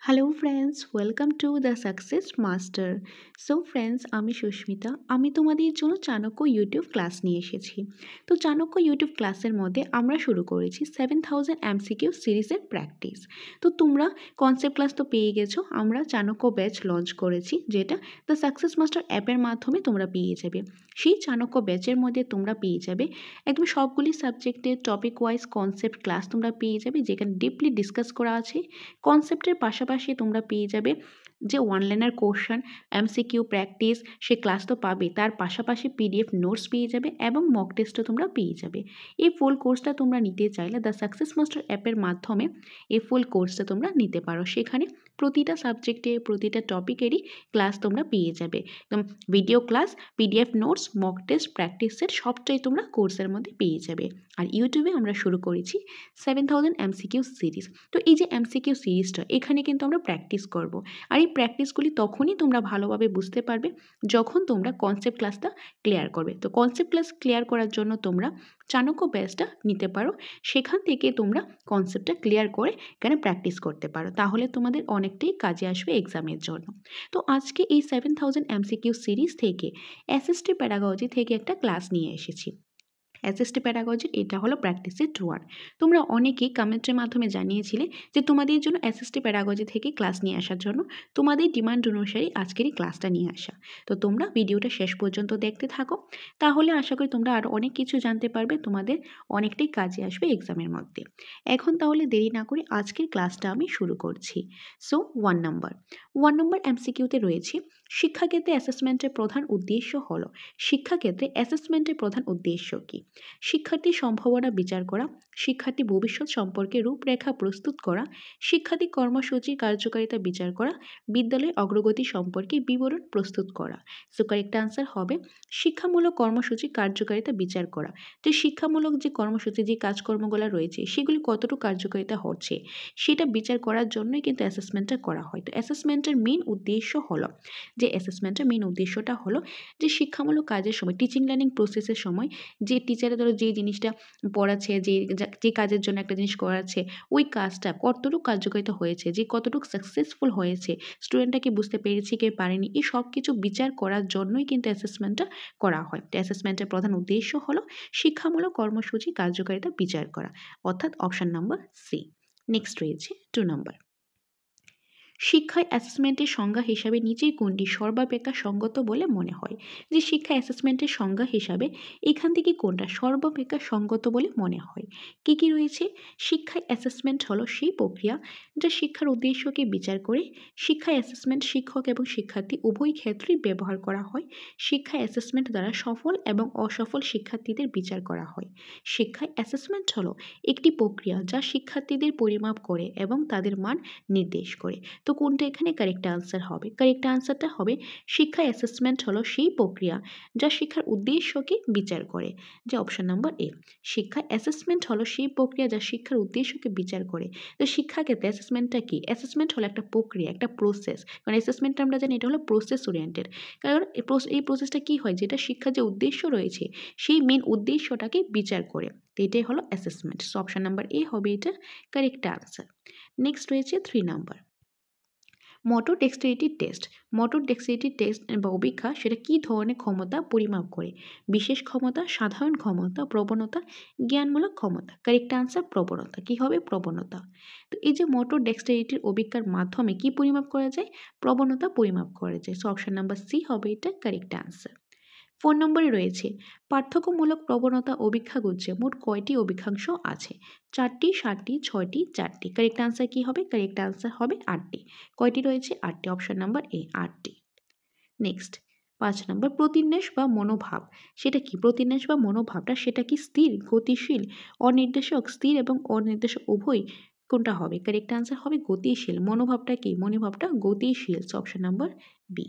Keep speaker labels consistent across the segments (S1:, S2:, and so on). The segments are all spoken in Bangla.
S1: Hello friends, welcome to the success master. So friends, আমি সুস্মিতা। আমি তোমাদের জন্য চাণক্য ইউটিউব ক্লাস নিয়ে এসেছি। তো চাণক্য ইউটিউব ক্লাসের মধ্যে আমরা শুরু করেছি 7000 MCQ সিরিজের প্র্যাকটিস। তো তোমরা কনসেপ্ট ক্লাস তো পেয়ে গেছো। আমরা চাণক্য ব্যাচ লঞ্চ করেছি, যেটা দ্য সাকসেস মাস্টার অ্যাপের মাধ্যমে তোমরা পেয়ে যাবে। সেই চাণক্য ব্যাচের মধ্যে তোমরা পেয়ে যাবে একদম সবগুলি সাবজেক্টের টপিক ওয়াইজ কনসেপ্ট ক্লাস তোমরা পেয়ে যাবে, যেখানে ডিপলি ডিসকাস করা আছে। কনসেপ্টের পাশাপাশি তোমরা পেয়ে যাবে যে অনলাইনের কোশ্চেন, এমসিকিউ প্র্যাকটিস, সে ক্লাস তো পাবে, তার পাশাপাশি পিডিএফ নোটস পেয়ে যাবে এবং মক টেস্টও তোমরা পেয়ে যাবে। এই ফুল কোর্সটা তোমরা নিতে চাইলে দ্য সাকসেস মাস্টার অ্যাপের মাধ্যমে এই ফুল কোর্সটা তোমরা নিতে পারো। সেখানে প্রতিটা সাবজেক্টে প্রতিটা টপিকেরই ক্লাস তোমরা পেয়ে যাবে। একদম video class, PDF notes, mock test, practice set সবটাই তোমরা কোর্সের মধ্যে পেয়ে যাবে। আর ইউটিউবে আমরা শুরু করেছি 7000 MCQ সিরিজ। তো এই যে MCQ সিরিজটা, এখানে কিন্তু আমরা প্র্যাকটিস করব। আর এই প্র্যাকটিসগুলি তখনই তোমরা ভালোভাবে বুঝতে পারবে যখন তোমরা কনসেপ্ট ক্লাসটা ক্লিয়ার করবে। তো কনসেপ্ট ক্লাস ক্লিয়ার করার জন্য তোমরা চাণক্য ব্যাচটা নিতে পারো। সেখান থেকে তোমরা কনসেপ্টটা ক্লিয়ার করে এখানে প্র্যাকটিস করতে পারো, তাহলে তোমাদের অনেকটাই কাজে আসবে এক্সামের জন্য। তো আজকে এই 7000 MCQ সিরিজ থেকে SST প্যাডাগজি থেকে একটা ক্লাস নিয়ে এসেছি। SST প্যাডাগজির এটা হলো প্র্যাকটিসের টুয়ার। তোমরা অনেকেই কমেন্টের মাধ্যমে জানিয়েছিলে যে তোমাদের জন্য SST প্যাডাগজি থেকে ক্লাস নিয়ে আসার জন্য, তোমাদের ডিমান্ড অনুসারে আজকের এই ক্লাসটা নিয়ে আসা। তো তোমরা ভিডিওটা শেষ পর্যন্ত দেখতে থাকো, তাহলে আশা করি তোমরা আরও অনেক কিছু জানতে পারবে, তোমাদের অনেকটাই কাজে আসবে এক্সামের মধ্যে। এখন তাহলে দেরি না করে আজকের ক্লাসটা আমি শুরু করছি। সো 1 নম্বর MCQতে রয়েছে, শিক্ষাক্ষেত্রে অ্যাসেসমেন্টের প্রধান উদ্দেশ্য হলো। শিক্ষাক্ষেত্রে অ্যাসেসমেন্টের প্রধান উদ্দেশ্য কী? শিক্ষার্থীর সম্ভাবনা বিচার করা, শিক্ষার্থী ভবিষ্যৎ সম্পর্কে রূপরেখা প্রস্তুত করা, শিক্ষার্থী কর্মসূচির কার্যকারিতা বিচার করা, বিদ্যালয়ের অগ্রগতি সম্পর্কে বিবরণ প্রস্তুত করা। সো কারেক্ট আনসার হবে শিক্ষামূলক কর্মসূচির কার্যকারিতা বিচার করা। যে শিক্ষামূলক যে কর্মসূচি, যে কাজকর্মগুলো রয়েছে, সেগুলি কতটুকু কার্যকারিতা হচ্ছে সেটা বিচার করার জন্যই কিন্তু অ্যাসেসমেন্টটা করা হয়। তো অ্যাসেসমেন্টের মেইন উদ্দেশ্য হলো, উদ্দেশ্যটা হলো যে শিক্ষামূলক কাজের সময়, টিচিং লার্নিং প্রসেসের সময় যে টিচারে ধরো যে জিনিসটা পড়াচ্ছে, যে কাজের জন্য একটা জিনিস করাচ্ছে, ওই কাজটা কতটুকু কার্যকারিতা হয়েছে, যে কতটুকু সাকসেসফুল হয়েছে, স্টুডেন্টটা কি বুঝতে পেরেছে, কে পারেনি, এই সব কিছু বিচার করার জন্যই কিন্তু অ্যাসেসমেন্টটা করা হয়। তো অ্যাসেসমেন্টের প্রধান উদ্দেশ্য হলো শিক্ষামূলক কর্মসূচি কার্যকারিতা বিচার করা, অর্থাৎ অপশন নাম্বার সি। নেক্সট রয়েছে 2 নম্বর। শিক্ষায় অ্যাসেসমেন্টের সংজ্ঞা হিসাবে নিচের কোনটি সর্বাপেক্ষা সঙ্গত বলে মনে হয়? যে শিক্ষা অ্যাসেসমেন্টের সংজ্ঞা হিসাবে এখান থেকে কোনটা সর্বাপেক্ষা সঙ্গত বলে মনে হয়? কী কী রয়েছে? শিক্ষায় অ্যাসেসমেন্ট হলো সেই প্রক্রিয়া যা শিক্ষার উদ্দেশ্যকে বিচার করে। শিক্ষায় অ্যাসেসমেন্ট শিক্ষক এবং শিক্ষার্থী উভয় ক্ষেত্রেই ব্যবহার করা হয়। শিক্ষায় অ্যাসেসমেন্ট দ্বারা সফল এবং অসফল শিক্ষার্থীদের বিচার করা হয়। শিক্ষায় অ্যাসেসমেন্ট হলো একটি প্রক্রিয়া যা শিক্ষার্থীদের পরিমাপ করে এবং তাদের মান নির্দেশ করে। তো কোনটা এখানে কারেক্ট আনসার হবে? কারেক্ট আনসারটা হবে শিক্ষা অ্যাসেসমেন্ট হলো সেই প্রক্রিয়া যা শিক্ষার উদ্দেশ্যকে বিচার করে, যে অপশন নাম্বার এ। শিক্ষা অ্যাসেসমেন্ট হলো সেই প্রক্রিয়া যা শিক্ষার উদ্দেশ্যকে বিচার করে। তো শিক্ষাক্ষেত্রে অ্যাসেসমেন্টটা কি? অ্যাসেসমেন্ট হলো একটা প্রক্রিয়া, একটা প্রসেস। কারণ অ্যাসেসমেন্টটা আমরা জানি এটা হলো প্রসেস ওরিয়েন্টেড। কারণ এই প্রসেসটা কি হয়, যেটা শিক্ষার যে উদ্দেশ্য রয়েছে সেই মেন উদ্দেশ্যটাকে বিচার করে। তো এটাই হলো assessment. So option number A হবে এটা কারেক্ট আনসার। নেক্সট রয়েছে 3 নাম্বার। মোটর ডেক্সটিলিটি টেস্ট বা অপেক্ষা সেটা কী ধরনের ক্ষমতা পরিমাপ করে? বিশেষ ক্ষমতা, সাধারণ ক্ষমতা, প্রবণতা, জ্ঞানমূলক ক্ষমতা। কারেক্ট আনসার প্রবণতা। কী হবে? প্রবণতা। তো এই যে মোটর ডেক্সটিলিটির অপেক্ষার মাধ্যমে কি পরিমাপ করা যায়? প্রবণতা পরিমাপ করা যায়। সো অপশন নাম্বার সি হবে এটা কারেক্ট আনসার। 4 নম্বরে রয়েছে, পার্থক্যমূলক প্রবণতা অভিক্ষাগুচ্ছে মোট কয়টি অভিক্ষাংশ আছে? 4টি, 7টি, 6টি, 4টি। কারেক্ট আনসার কি হবে? কারেক্ট আনসার হবে 8টি। কয়টি রয়েছে? 8টি। অপশন নাম্বার এ 8টি। নেক্সট 5 নম্বর, প্রতিন্যাস বা মনোভাব সেটা কি? প্রতিন্যাস বা মনোভাবটা সেটা কি স্থির, গতিশীল, অনির্দেশক? স্থির এবং অনির্দেশক উভয় কোনটা হবে? কারেক্ট আনসার হবে গতিশীল। মনোভাবটা কি? মনোভাবটা গতিশীল। Option number B.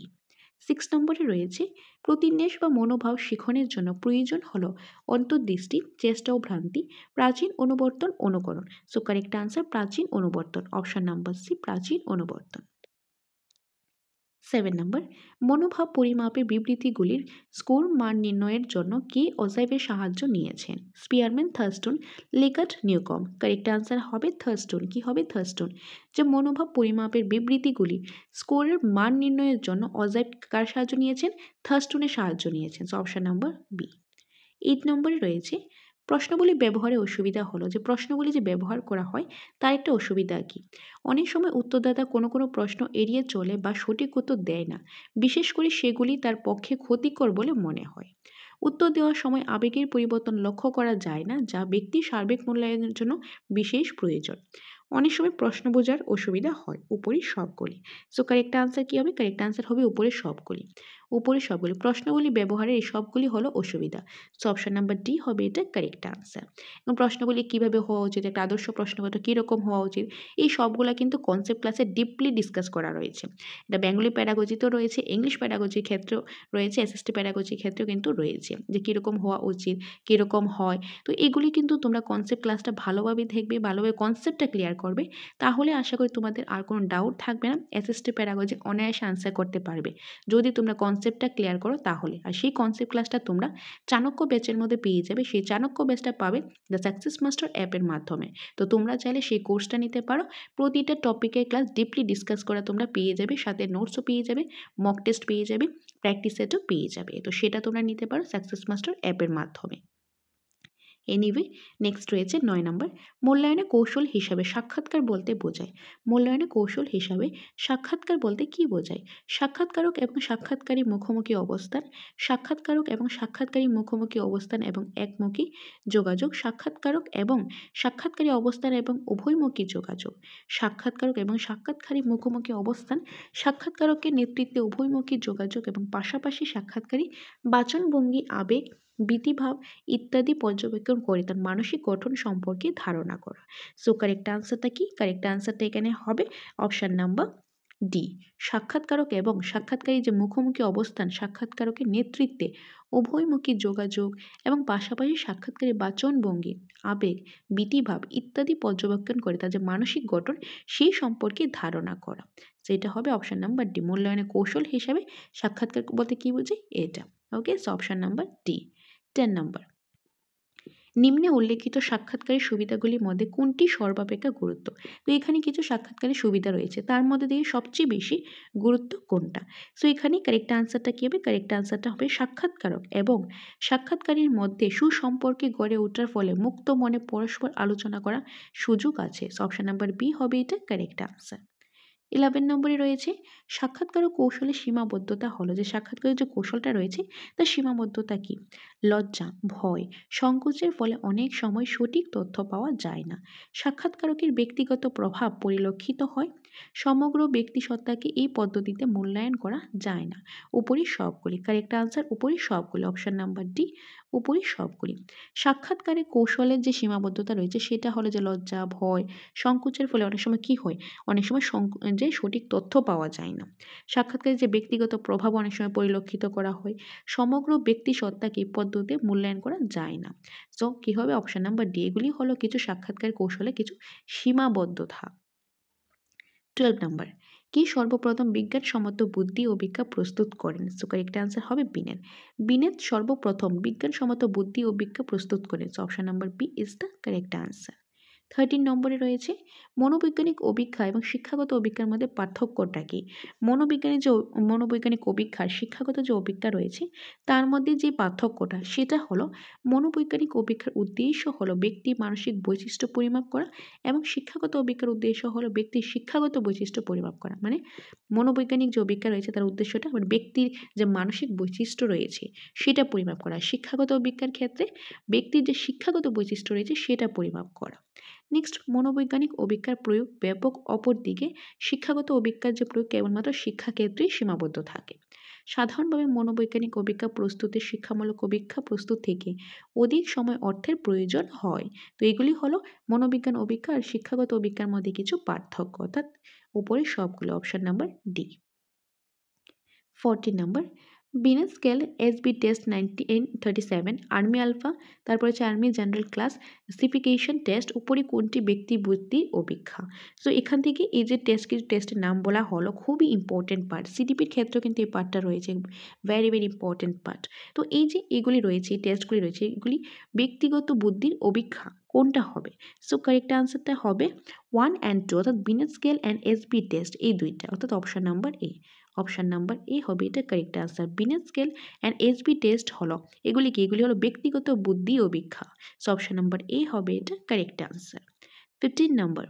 S1: 6 নম্বরে রয়েছে, প্রতিন্যাস বা মনোভাব শিখনের জন্য প্রয়োজন হলো অন্তর্দৃষ্টি, চেষ্টা ও ভ্রান্তি, প্রাচীন অনুবর্তন, অনুকরণ। সো কারেক্ট আনসার প্রাচীন অনুবর্তন। অপশন নাম্বার সি প্রাচীন অনুবর্তন। 7 নাম্বার, মনোভাব পরিমাপের বিবৃতিগুলির স্কোর মান নির্ণয়ের জন্য কে অজাইভের সাহায্য নিয়েছেন? Spearman, Thurstone, Likert, Newcomb. Correct answer হবে থার্স্টন। কি হবে? থার্স্টন। যে মনোভাব পরিমাপের বিবৃতিগুলি স্কোরের মান নির্ণয়ের জন্য অজাইভ কার সাহায্য নিয়েছেন? থার্স্টনের সাহায্য নিয়েছেন। So option number B. 8 নম্বরে রয়েছে প্রশ্নগুলি ব্যবহারে অসুবিধা হলো যে প্রশ্নগুলি যে ব্যবহার করা হয় তার একটা অসুবিধা কি? অনেক সময় উত্তরদাতা কোনো প্রশ্ন এড়িয়ে চলে বা সঠিক উত্তর দেয় না, বিশেষ করে সেগুলি তার পক্ষে ক্ষতিকর বলে মনে হয়। উত্তর দেওয়ার সময় আবেগের পরিবর্তন লক্ষ্য করা যায় না, যা ব্যক্তির সার্বিক মূল্যায়নের জন্য বিশেষ প্রয়োজন। অনেক সময় প্রশ্ন বোঝার অসুবিধা হয়। উপরের সবগুলি। সো কারেক্ট আনসার কি হবে? কারেক্ট আনসার হবে উপরের সবগুলি। উপরের সবগুলি প্রশ্নগুলি ব্যবহারের এই সবগুলি হলো অসুবিধা। সো অপশন নাম্বার ডি হবে এটা কারেক্ট আনসার। এবং প্রশ্নগুলি কীভাবে হওয়া উচিত, একটা আদর্শ প্রশ্নপত্র কীরকম হওয়া উচিত, এই সবগুলা কিন্তু কনসেপ্ট ক্লাসে ডিপলি ডিসকাস করা রয়েছে। এটা বেঙ্গলি প্যাডাগজিতেও রয়েছে, ইংলিশ প্যাডাগজির ক্ষেত্রেও রয়েছে, এসএসটি প্যাডাগজির ক্ষেত্রেও কিন্তু রয়েছে যে কীরকম হওয়া উচিত, কীরকম হয়। তো এগুলি কিন্তু তোমরা কনসেপ্ট ক্লাসটা ভালোভাবে দেখবে, ভালোভাবে কনসেপ্টটা ক্লিয়ার করবে, তাহলে আশা করি তোমাদের আর কোনো ডাউট থাকবে না, এসএসটি প্যাডাগজি অনায়াসে আনসার করতে পারবে যদি তোমরা কনসেপ্টটা ক্লিয়ার করো তাহলে। আর সেই কনসেপ্ট ক্লাসটা তোমরা চাণক্য ব্যাচের মধ্যে পেয়ে যাবে। সেই চাণক্য ব্যাচটা পাবে দ্য সাকসেস মাস্টার অ্যাপের মাধ্যমে। তো তোমরা চাইলে সেই কোর্সটা নিতে পারো। প্রতিটা টপিকের ক্লাস ডিপলি ডিসকাস করা তোমরা পেয়ে যাবে, সাথে নোটসও পেয়ে যাবে, মক টেস্ট পেয়ে যাবে, প্র্যাকটিস সেটও পেয়ে যাবে। তো সেটা তোমরা নিতে পারো সাকসেস মাস্টার অ্যাপের মাধ্যমে। এনিওয়ে, নেক্সট রয়েছে 9 নম্বর, মূল্যায়নে কৌশল হিসাবে সাক্ষাৎকার বলতে বোঝায়। মূল্যায়নে কৌশল হিসাবে সাক্ষাৎকার বলতে কী বোঝায়? সাক্ষাৎকারক এবং সাক্ষাৎকারী মুখোমুখি অবস্থান, সাক্ষাৎকারক এবং সাক্ষাৎকারী মুখোমুখি অবস্থান এবং একমুখী যোগাযোগ, সাক্ষাৎকারক এবং সাক্ষাৎকারী অবস্থান এবং উভয়মুখী যোগাযোগ, সাক্ষাৎকারক এবং সাক্ষাৎকারী মুখোমুখি অবস্থান, সাক্ষাৎকারকের নেতৃত্বে উভয়মুখী যোগাযোগ এবং পাশাপাশি সাক্ষাৎকারী বাচনভঙ্গি, আবেগ, ভীতিভাব ইত্যাদি পর্যবেক্ষণ করে তার মানসিক গঠন সম্পর্কে ধারণা করা। সো কারেক্ট আনসারটা কি? কারেক্ট আনসারটা এখানে হবে অপশান নাম্বার ডি। সাক্ষাৎকারক এবং সাক্ষাৎকারী যে মুখোমুখি অবস্থান, সাক্ষাৎকারকের নেতৃত্বে উভয়মুখী যোগাযোগ এবং পাশাপাশি সাক্ষাৎকারী বাচনভঙ্গি, আবেগ, ভীতিভাব ইত্যাদি পর্যবেক্ষণ করে তার যে মানসিক গঠন সেই সম্পর্কে ধারণা করা। সেটা হবে অপশান নাম্বার ডি। মূল্যায়নের কৌশল হিসাবে সাক্ষাৎকার বলতে কি বুঝি? এটা। ওকে, সো অপশান নাম্বার ডি। 10 নম্বর, নিম্নে উল্লেখিত সাক্ষাৎকারের সুবিধাগুলির মধ্যে কোনটি সর্বাপেক্ষা গুরুত্ব? তো এখানে কিছু সাক্ষাৎকারের সুবিধা রয়েছে, তার মধ্যে থেকে সবচেয়ে বেশি গুরুত্ব কোনটা? সো এখানে কারেক্ট আনসারটা কী হবে? কারেক্ট আনসারটা হবে সাক্ষাৎকারক এবং সাক্ষাৎকারীর মধ্যে সুসম্পর্কে গড়ে ওঠার ফলে মুক্ত মনে পরস্পর আলোচনা করার সুযোগ আছে। সো অপশন নাম্বার বি হবে এটা কারেক্ট আনসার। 11 নম্বরে রয়েছে সাক্ষাৎকার ও কৌশলের সীমাবদ্ধতা হলো যে সাক্ষাৎকারের যে কৌশলটা রয়েছে তার সীমাবদ্ধতা কি? লজ্জা, ভয়, সংকোচের ফলে অনেক সময় সঠিক তথ্য পাওয়া যায় না। সাক্ষাৎকারকের ব্যক্তিগত প্রভাব পরিলক্ষিত হয়। সমগ্র ব্যক্তিসত্তাকে এই পদ্ধতিতে মূল্যায়ন করা যায় না। উপরের সবগুলি কারেক্ট আনসার, উপরের সবগুলি অপশন নাম্বার ডি, উপরের সবগুলি। সাক্ষাৎকারের কৌশলের যে সীমাবদ্ধতা রয়েছে সেটা হলো যে লজ্জা, ভয়, সংকোচের ফলে অনেক সময় কি হয়? অনেক সময় যে সঠিক তথ্য পাওয়া যায় না। সাক্ষাৎকারের যে ব্যক্তিগত প্রভাব অনেক সময় পরিলক্ষিত করা হয়। সমগ্র ব্যক্তি সত্তাকে এই পদ্ধতিতে মূল্যায়ন করা যায় না। সো কী হবে? Option number D. এগুলি হলো কিছু সাক্ষাৎকার কৌশলে কিছু সীমাবদ্ধতা। 12 নম্বর, কে সর্বপ্রথম বিজ্ঞানসম্মত বুদ্ধি ও ব্যাখ্যা প্রস্তুত করেন? সো কারেক্ট আনসার হবে বিনেট। বিনেট সর্বপ্রথম বিজ্ঞানসম্মত বুদ্ধি ও ব্যাখ্যা প্রস্তুত করেন। So option number B is the correct answer. 13 নম্বরে রয়েছে মনোবৈজ্ঞানিক অভিজ্ঞা এবং শিক্ষাগত অভিজ্ঞার মধ্যে পার্থক্যটা কী? মনোবৈজ্ঞানিক অভিজ্ঞার শিক্ষাগত যে অভিজ্ঞা রয়েছে তার মধ্যে যে পার্থক্যটা সেটা হলো মনোবৈজ্ঞানিক অভিজ্ঞার উদ্দেশ্য হলো ব্যক্তির মানসিক বৈশিষ্ট্য পরিমাপ করা এবং শিক্ষাগত অভিজ্ঞার উদ্দেশ্য হলো ব্যক্তির শিক্ষাগত বৈশিষ্ট্য পরিমাপ করা। মানে মনোবৈজ্ঞানিক যে অভিজ্ঞা রয়েছে তার উদ্দেশ্যটা মানে ব্যক্তির যে মানসিক বৈশিষ্ট্য রয়েছে সেটা পরিমাপ করা। শিক্ষাগত অভিজ্ঞার ক্ষেত্রে ব্যক্তির যে শিক্ষাগত বৈশিষ্ট্য রয়েছে সেটা পরিমাপ করা। নেক্সট, মনোবৈজ্ঞানিক অভিজ্ঞার প্রয়োগ ব্যাপক, অপরদিকে শিক্ষাগত অভিজ্ঞার যে প্রয়োগ কেবলমাত্র শিক্ষাক্ষেত্রেই সীমাবদ্ধ থাকে। সাধারণভাবে মনোবৈজ্ঞানিক অভিজ্ঞা প্রস্তুতে শিক্ষামূলক অভিজ্ঞা প্রস্তুত থেকে অধিক সময় অর্থের প্রয়োজন হয়। তো এগুলি হলো মনোবিজ্ঞান অভিজ্ঞা আর শিক্ষাগত অভিজ্ঞার মধ্যে কিছু পার্থক্য, অর্থাৎ উপরে সবগুলো অপশন নাম্বার ডি। 14 নম্বর, Binet scale SB test 1937, army alpha, তারপর হচ্ছে আর্মি জেনারেল ক্লাসিফিকেশন টেস্ট, উপরে কোনটি ব্যক্তি বুদ্ধি অপেক্ষা। সো এখান থেকে এই যে কিছু টেস্টের নাম বলা হলো, খুবই ইম্পর্টেন্ট পার্ট, সিডিপির ক্ষেত্রেও কিন্তু এই পার্টটা রয়েছে, ভেরি ভেরি ইম্পর্টেন্ট পার্ট। তো এই যে এগুলি রয়েছে, এই টেস্টগুলি রয়েছে, এগুলি ব্যক্তিগত বুদ্ধির অপেক্ষা কোনটা হবে? সো কারেক্ট আনসারটা হবে 1 and 2, অর্থাৎ Binet scale and SB test, এই দুইটা, অর্থাৎ option number A. Option number A হবে এটা correct answer. Binet scale and SB test হলো এগুলি কি? এগুলি হলো ব্যক্তিগত বুদ্ধি অপেক্ষা। সো অপশন নাম্বার এ হবে এটা correct answer. 15 number,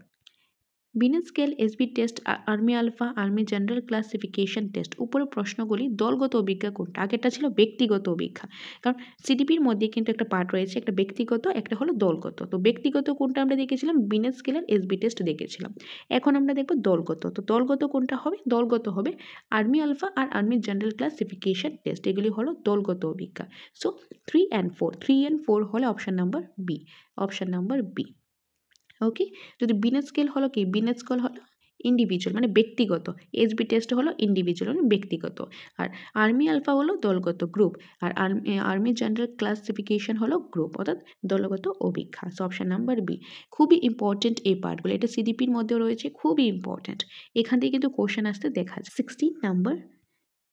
S1: Binet scale SB test, army alpha, army general classification test, উপরের প্রশ্নগুলি দলগত অভিজ্ঞা কোনটা? আগেরটা ছিল ব্যক্তিগত অভিজ্ঞা, কারণ সিডিপির মধ্যে কিন্তু একটা পার্ট রয়েছে, একটা ব্যক্তিগত, একটা হলো দলগত। তো ব্যক্তিগত কোনটা আমরা দেখেছিলাম? বিনেট স্কেল আর এসবি টেস্ট দেখেছিলাম। এখন আমরা দেখব দলগত। তো দলগত কোনটা হবে? দলগত হবে আর্মি আলফা আর আর্মি জেনারেল ক্লাসিফিকেশন টেস্ট, এগুলি হলো দলগত অভিজ্ঞা। সো 3 and 4, 3 and 4 হলো option number B, option number B. Okay, যদি বিনেট স্কেল হলো কি? বিনেট স্কেল হলো ইন্ডিভিজুয়াল মানে ব্যক্তিগত, এসবি টেস্ট হলো ইন্ডিভিজুয়াল মানে ব্যক্তিগত, আর আর্মি আলফা হলো দলগত গ্রুপ, আর আর্মি জেনারেল ক্লাসিফিকেশন হলো গ্রুপ, অর্থাৎ দলগত অভিজ্ঞা। So option number B. খুবই ইম্পর্টেন্ট এই পার্টগুলো, এটা সিডিপির মধ্যেও রয়েছে, খুবই ইম্পর্টেন্ট, এখান থেকে কিন্তু কোশ্চেন আসতে দেখা যায়। 16 number,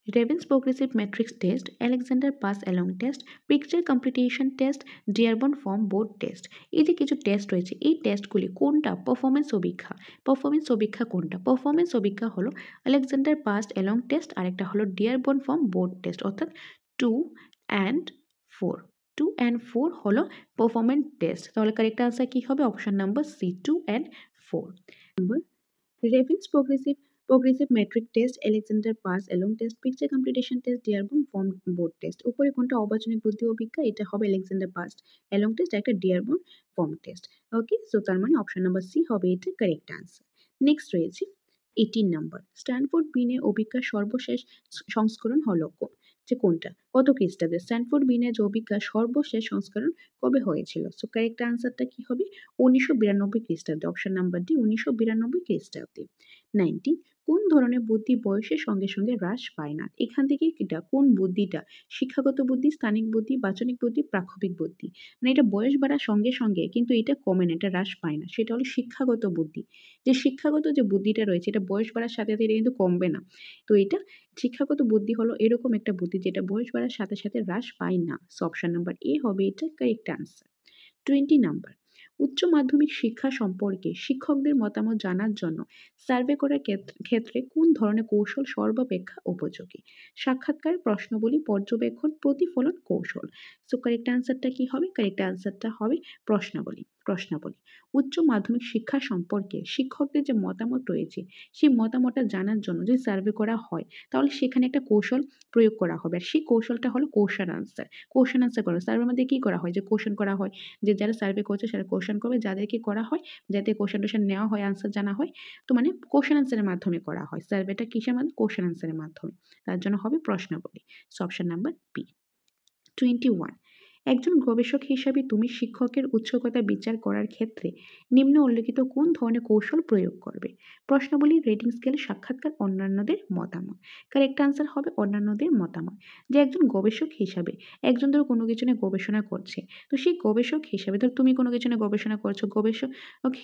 S1: Raven's Progressive Matrix Test, Alexander Pass Along Test, Picture Computation Test, Dearborn Form Board Test, এই যে কিছু টেস্ট রয়েছে, এই টেস্টগুলি কোনটা পারফরমেন্স অভিক্ষা? পারফরমেন্স অভিক্ষা কোনটা? পারফরমেন্স অভিক্ষা হলো আলেকজান্ডার পাস অ্যালং টেস্ট, আর একটা হলো ডিয়ারবর্ন ফর্ম বোর্ড টেস্ট, অর্থাৎ 2 and 4, 2 and 4 হলো পারফরমেন্স টেস্ট। তাহলে কারেক্ট আনসার কি হবে? Option number C, 2 and 4। Raven's Progressive Metric Test, Alexander Pass Along Test, Picture Computation Test, Dearborn Form Board Test, উপরে কোনটা অবাচনিক বুদ্ধি অভিজ্ঞা? এটা হবে Alexander Pass Along Test, একটা Dearborn Form Test। ওকে, সো তার মানে অপশন নাম্বার সি হবে এটা কারেক্ট আনসার। নেক্সট রয়েছে 18 নাম্বার, স্ট্যানফোর্ড বিনে অভিজ্ঞার সর্বশেষ সংস্করণ হলো যে কোনটা? কত খ্রিস্টাব্দে? স্ট্যানফোর্ড বিনে যে অভিজ্ঞার সর্বশেষ সংস্করণ কবে হয়েছিল? সো কারেক্ট আনসারটা কি হবে? 1992 খ্রিস্টাব্দে, অপশন নাম্বার ডি, 1992 খ্রিস্টাব্দে। 19, কোন ধরনের বুদ্ধি বয়সের সঙ্গে সঙ্গে হ্রাস পায় না? এখান থেকে এটা কোন বুদ্ধিটা? শিক্ষাগত বুদ্ধি, স্থানিক বুদ্ধি, বাচনিক বুদ্ধি, প্রাক্ষবিক বুদ্ধি, মানে এটা বয়স বাড়ার সঙ্গে সঙ্গে কিন্তু এটা কমে না, এটা হ্রাস পায় না, সেটা হলো শিক্ষাগত বুদ্ধি। যে শিক্ষাগত যে বুদ্ধিটা রয়েছে, এটা বয়স বাড়ার সাথে সাথে এটা কিন্তু কমবে না। তো এটা শিক্ষাগত বুদ্ধি হলো এরকম একটা বুদ্ধি যেটা বয়স বাড়ার সাথে সাথে হ্রাস পায় না। সো অপশন নাম্বার এ হবে এটা কারেক্ট আনসার। 20 নাম্বার, উচ্চ মাধ্যমিক শিক্ষা সম্পর্কে শিক্ষকদের মতামত জানার জন্য সার্ভে করার ক্ষেত্রে কোন ধরনের কৌশল সর্বাপেক্ষা উপযোগী? সাক্ষাৎকার, প্রশ্নবলী, পর্যবেক্ষণ, প্রতিফলন কৌশল। সো কারেক্ট আনসারটা কি হবে? কারেক্ট আনসারটা হবে প্রশ্নাবলী, প্রশ্নাবলী। উচ্চ মাধ্যমিক শিক্ষা সম্পর্কে শিক্ষকদের যে মতামত রয়েছে, সেই মতামতটা জানার জন্য যদি সার্ভে করা হয়, তাহলে সেখানে একটা কৌশল প্রয়োগ করা হবে, আর সেই কৌশলটা হলো কোশ্চেন আনসার। কোশ্চেন আনসার করা, সার্ভের মধ্যে কি করা হয়? যে কোশ্চেন করা হয়, যে যারা সার্ভে করছে সেটা কোশ্চেন করবে, যাদেরকে করা হয় যাতে কোশ্চেন টোশ্চেন নেওয়া হয়, আনসার জানা হয়, তো মানে কোশ্চেন আনসারের মাধ্যমে করা হয় সার্ভেটা, কিসের মাধ্যমে? কোশ্চেন আনসারের মাধ্যমে, তার জন্য হবে প্রশ্নাবলী। So option number B. 21, একজন গবেষক হিসাবে তুমি শিক্ষকের উৎসুকতা বিচার করার ক্ষেত্রে নিম্ন উল্লেখিত কোন ধরনের কৌশল প্রয়োগ করবে? প্রশ্নাবলী, রেটিং স্কেল, সাক্ষাৎকার, অন্যান্যদের মতামত। কারেক্ট আনসার হবে অন্যান্যদের মতামত। যে একজন গবেষক হিসাবে, একজন ধরো কোনো কিছু নিয়ে গবেষণা করছে, তো সেই গবেষক হিসাবে, ধর তুমি কোনো কিছু নিয়ে গবেষণা করছো, গবেষক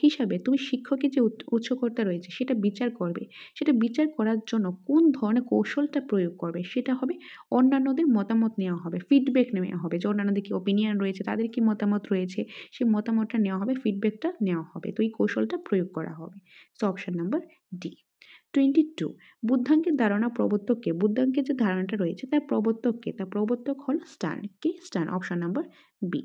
S1: হিসাবে তুমি শিক্ষকের যে উৎসুকতা রয়েছে সেটা বিচার করবে, সেটা বিচার করার জন্য কোন ধরনের কৌশলটা প্রয়োগ করবে? সেটা হবে অন্যান্যদের মতামত নেওয়া হবে, ফিডব্যাক নেওয়া হবে, যে অন্যান্যদের কি ওপিনিয়ন রয়েছে, তাদের কি মতামত রয়েছে, সেই মতামতটা নেওয়া হবে, ফিডব্যাকটা নেওয়া হবে, তো এই কৌশলটা প্রয়োগ করা হবে। So option number D. 22, বুদ্ধাঙ্কের ধারণা প্রবর্তককে, বুদ্ধাঙ্কের যে ধারণাটা রয়েছে তার প্রবর্তককে, তার প্রবর্তক হলো স্টার্ন। কে? Stern, option number B.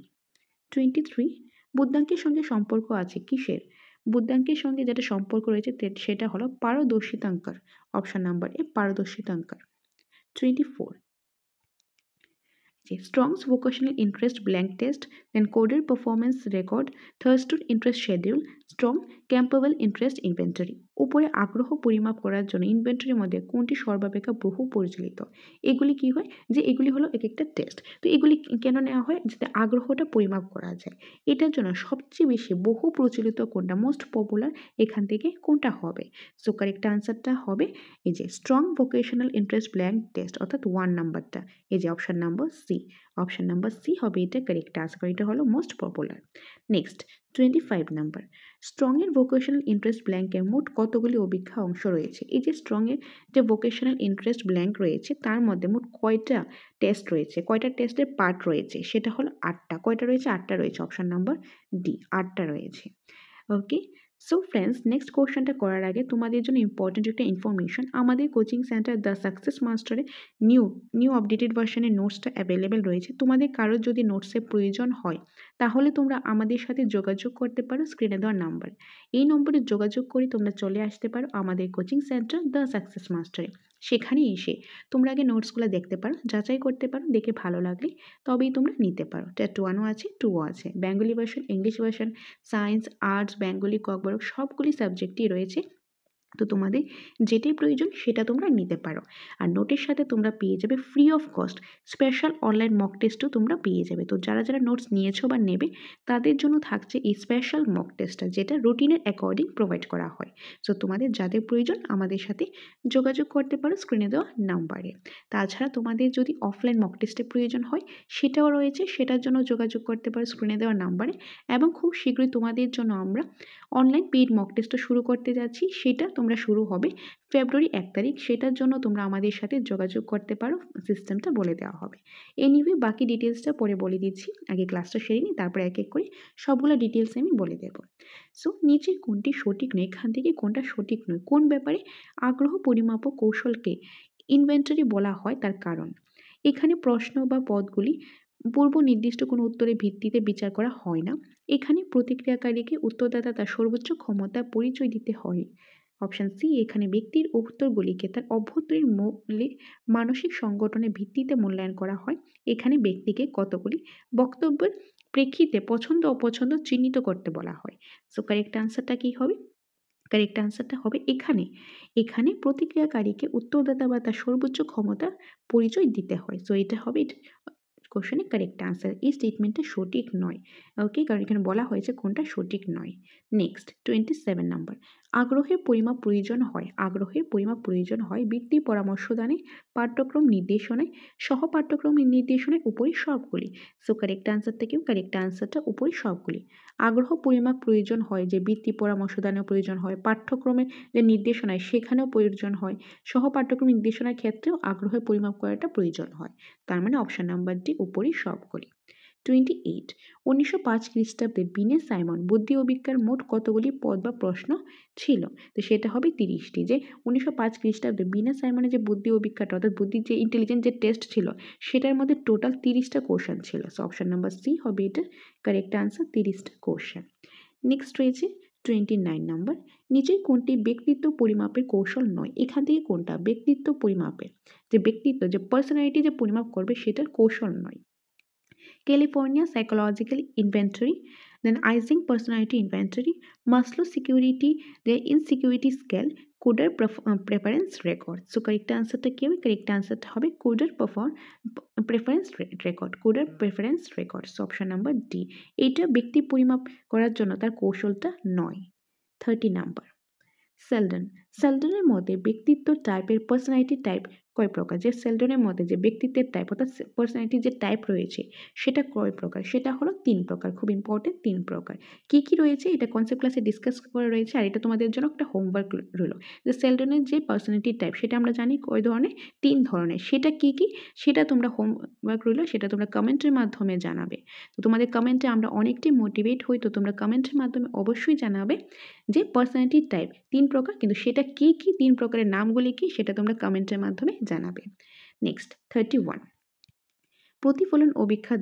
S1: 23, বুদ্ধাঙ্কের সঙ্গে সম্পর্ক আছে কিসের? বুদ্ধাঙ্কের সঙ্গে যেটা সম্পর্ক রয়েছে সেটা হলো পারদর্শিতাঙ্কার, অপশন নাম্বার এ, পারদর্শিতাঙ্কার। 24, Strong's vocational interest blank test, then coded performance record, Thurston interest schedule, Strong Campbell interest inventory. উপরে আগ্রহ পরিমাপ করার জন্য ইনভেন্টরির মধ্যে কোনটি সর্বাপেক্ষা বহু পরিচালিত? এগুলি কি হয় যে এগুলি হলো এক একটা টেস্ট। তো এগুলি কেন নেওয়া হয়? যাতে আগ্রহটা পরিমাপ করা যায়। এটার জন্য সবচেয়ে বেশি বহু প্রচলিত কোনটা, মোস্ট পপুলার, এখান থেকে কোনটা হবে? সো কারেক্ট আনসারটা হবে এই যে Strong vocational interest blank test, অর্থাৎ 1 নাম্বারটা, এই যে option number C. Option number C হবে এটা কারেক্ট আনসার, এটা হলো most popular. Next 25 number, Strong এর ভোকেশনাল ইন্টারেস্ট ব্ল্যাঙ্কের মোট কতগুলি অভিজ্ঞা অংশ রয়েছে? এই যে স্ট্রং এর যে ভোকেশনাল ইন্টারেস্ট ব্ল্যাঙ্ক রয়েছে তার মধ্যে মোট কয়টা টেস্ট রয়েছে, কয়টা টেস্টের পার্ট রয়েছে? সেটা হলো 8টা। কয়টা রয়েছে? 8টা রয়েছে। অপশন নাম্বার ডি, 8টা রয়েছে। ওকে, সো ফ্রেন্ডস, নেক্সট কোশ্চেনটা করার আগে তোমাদের জন্য ইম্পর্টেন্ট একটা ইনফরমেশন, আমাদের কোচিং সেন্টার দ্য সাকসেস মাস্টারে নিউ আপডেটেড ভার্সনের নোটসটা অ্যাভেলেবেল রয়েছে। তোমাদের কারোর যদি নোটসের প্রয়োজন হয় তাহলে তোমরা আমাদের সাথে যোগাযোগ করতে পারো স্ক্রিনে দেওয়া নাম্বার। এই নম্বরে যোগাযোগ করে তোমরা চলে আসতে পারো আমাদের কোচিং সেন্টার দ্য সাকসেস মাস্টারে। সেখানে এসে তোমরা আগে নোটসগুলো দেখতে পারো, যাচাই করতে পারো, দেখে ভালো লাগলে তবেই তোমরা নিতে পারো। টেট 1ও আছে, 2ও আছে, Bengali version, English version, science, arts, Bengali, Kokborok সবগুলি সাবজেক্টই রয়েছে। তো তোমাদের যেটাই প্রয়োজন সেটা তোমরা নিতে পারো। আর নোটের সাথে তোমরা পেয়ে যাবে free of cost special online mock টেস্টও তোমরা পেয়ে যাবে। তো যারা যারা নোটস নিয়েছো বা নেবে তাদের জন্য থাকছে এই স্পেশাল মক টেস্টটা, যেটা রুটিনের অ্যাকর্ডিং প্রোভাইড করা হয়। সো তোমাদের যাদের প্রয়োজন আমাদের সাথে যোগাযোগ করতে পারো স্ক্রিনে দেওয়া নাম্বারে। তাছাড়া তোমাদের যদি অফলাইন মক টেস্টের প্রয়োজন হয় সেটাও রয়েছে, সেটার জন্য যোগাযোগ করতে পারো স্ক্রিনে দেওয়া নাম্বারে। এবং খুব শীঘ্রই তোমাদের জন্য আমরা অনলাইন পেইড মক টেস্টও শুরু করতে যাচ্ছি, সেটা তোমরা শুরু হবে ফেব্রুয়ারি 1 তারিখ। সেটার জন্য তোমরা আমাদের সাথে যোগাযোগ করতে পারো, সিস্টেমটা বলে দেওয়া হবে। এনিওয়ে বাকি ডিটেলসটা পরে বলে দিচ্ছি, আগে ক্লাসটা সেরে নিই, তারপরে এক এক করে সবগুলো ডিটেলস আমি বলে দেবো। সো নিচে কোনটি সঠিক নয়, এখান থেকে কোনটা সঠিক নয়, কোন ব্যাপারে আগ্রহ পরিমাপক কৌশলকে ইনভেন্টরি বলা হয় তার কারণ। এখানে প্রশ্ন বা পদগুলি পূর্ব নির্দিষ্ট কোনো উত্তরের ভিত্তিতে বিচার করা হয় না। এখানে প্রতিক্রিয়াকারীকে উত্তরদাতা তার সর্বোচ্চ ক্ষমতা পরিচয় দিতে হয়। অপশন সি, এখানে ব্যক্তির উত্তরগুলিকে তার অভ্যন্তরীণ মৌলিক মানসিক সংগঠনের ভিত্তিতে মূল্যায়ন করা হয়। এখানে ব্যক্তিকে কতগুলি বক্তব্যের প্রেক্ষিতে পছন্দ অপছন্দ চিহ্নিত করতে বলা হয়। সো কারেক্ট আনসারটা কী হবে? কারেক্ট আনসারটা হবে এখানে প্রতিক্রিয়াকারীকে উত্তরদাতা বা তার সর্বোচ্চ ক্ষমতা পরিচয় দিতে হয়। সো এটা হবে কোশ্চেনের কারেক্ট আনসার। এই স্টেটমেন্টটা সঠিক নয়। ওকে, কারণ এখানে বলা হয়েছে কোনটা সঠিক নয়। নেক্সট 27 নাম্বার, আগ্রহের পরিমাপ প্রয়োজন হয় বৃত্তি পরামর্শদানে, পাঠ্যক্রম নির্দেশনায়, সহ পাঠ্যক্রম নির্দেশনায়, উপরি সবগুলি। সো কারেক্ট আনসারটা উপরি সবগুলি। আগ্রহ পরিমাপ প্রয়োজন হয় যে বৃত্তি পরামর্শদানেও প্রয়োজন হয়, পাঠ্যক্রমের যে নির্দেশনায় সেখানেও প্রয়োজন হয়, সহ পাঠ্যক্রম নির্দেশনার ক্ষেত্রেও আগ্রহের পরিমাপ করাটা প্রয়োজন হয়। তার মানে অপশন নাম্বার ডি উপরই সবগুলি। 28, 1905 খ্রিস্টাব্দে বিনে সাইমন বুদ্ধি ও বিজ্ঞান মোট কতগুলি পদ বা প্রশ্ন ছিল? তো সেটা হবে 30টি। যে 1905 খ্রিস্টাব্দে বিনে সাইমনের যে বুদ্ধি ও বিজ্ঞানটা, অর্থাৎ বুদ্ধির যে ইন্টেলিজেন্ট যে টেস্ট ছিল সেটার মধ্যে টোটাল 30টা কোশ্চেন ছিল। সো অপশন নাম্বার সি হবে এটার কারেক্ট আনসার, 30টা কোশ্চেন। নেক্সট রয়েছে 29 নাম্বার, নিচের কোনটি ব্যক্তিত্ব পরিমাপের কৌশল নয়? এখান থেকে কোনটা ব্যক্তিত্ব পরিমাপের যে ব্যক্তিত্ব, যে পার্সোনালিটি যে পরিমাপ করবে সেটার কৌশল নয়? California Psychological Inventory, then Ising Personality Inventory, Maslow Security, the Insecurity Scale, Coder Preference Record. So correct answerটা কি হবে? correct answerটা হবে Coder Preference Record. Coder Preference Record. So option number D. এটা ব্যক্তি পরিমাপ করার জন্য তার কৌশলটা নয়। 30 নাম্বার, সেলডনের মতে ব্যক্তিত্ব টাইপের পার্সোনালিটি টাইপ কয় প্রকার? যে সেলডনের মধ্যে যে ব্যক্তিত্বের টাইপ অর্থাৎ পার্সোনালিটির যে টাইপ রয়েছে সেটা কয় প্রকার? সেটা হলো 3 প্রকার। খুব ইম্পর্টেন্ট, 3 প্রকার। কি কি রয়েছে এটা কনসেপ্ট ক্লাসে ডিসকাস করা রয়েছে, আর এটা তোমাদের জন্য একটা হোমওয়ার্ক রইল। যে সেলডনের যে পার্সোনালিটি টাইপ সেটা আমরা জানি কয় ধরনের, 3 ধরনের। সেটা কি কি সেটা তোমরা হোমওয়ার্ক রইল, সেটা তোমরা কমেন্টের মাধ্যমে জানাবে। তো তোমাদের কমেন্টে আমরা অনেকটাই মোটিভেট হই, তো তোমরা কমেন্টের মাধ্যমে অবশ্যই জানাবে যে পার্সোনালিটি টাইপ 3 প্রকার, কিন্তু সেটা কি কি 3 প্রকারের নামগুলি কি সেটা তোমরা কমেন্টের মাধ্যমে জানাবে। নেক্সট 31, প্রতিফলন অভিজ্ঞার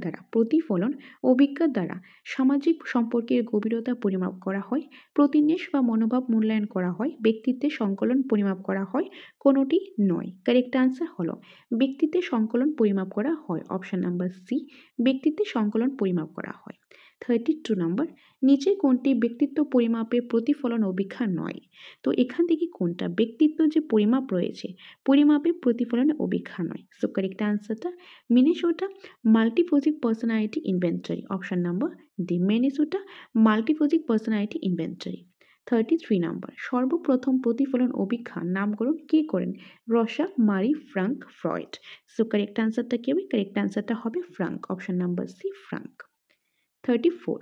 S1: দ্বারা সামাজিক সম্পর্কের গভীরতা পরিমাপ করা হয়, প্রতিনিবেশ বা মনোভাব মূল্যায়ন করা হয়, ব্যক্তিত্বের সংকলন পরিমাপ করা হয়, কোনোটি নয়। কারেক্ট আনসার হলো ব্যক্তিত্বের সংকলন পরিমাপ করা হয়। অপশন নাম্বার সি, ব্যক্তিত্বের সংকলন পরিমাপ করা হয়। 32 নম্বর, নিচের কোনটি ব্যক্তিত্ব পরিমাপের প্রতিফলন অভিক্ষা নয়? তো এখান থেকে কোনটা ব্যক্তিত্ব যে পরিমাপ রয়েছে পরিমাপের প্রতিফলনের অভিক্ষা নয়? সো কারেক্ট আনসারটা Minnesota multiphasic personality inventory, option number D, Minnesota multiphasic personality inventory. 33 নম্বর, সর্বপ্রথম প্রতিফলন অভিক্ষা নামকরণ কে করেন? রসা, মারি, ফ্রাঙ্ক, ফ্রয়েড। সো কারেক্ট আনসারটা কি হবে? কারেক্ট আনসারটা হবে Frank, option number C, Frank. 34,